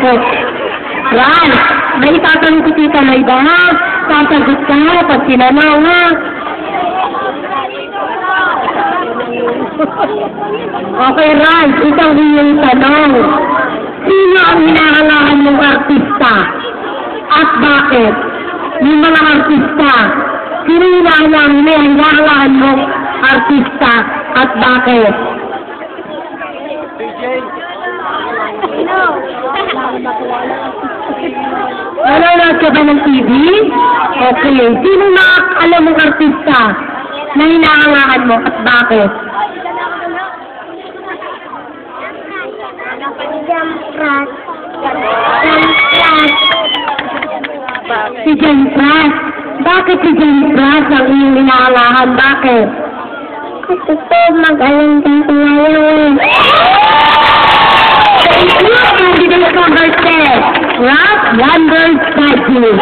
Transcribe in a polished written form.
Bakit? Ran, may itatanong si Tita Layda, ha? Sasagot ka ha, pag sinanaw, ha? Okay, Ran, isang iyong tanong. Sino ang hinahangaan mong artista? At bakit? Yung mga artista, sino yung hinahangaan mong artista? At bakit? Nanonood ka ba ng TV? Okay. Sino na alam mong artista na hinahangaan mo at bakit? Si Jen Prat. Bakit si Jen Prat ang iyong hinahangaan? Bakit? Kasi po mag-alam din ko ngayon. Thank you! Hindi na sa birthday. Rap, one girl's party.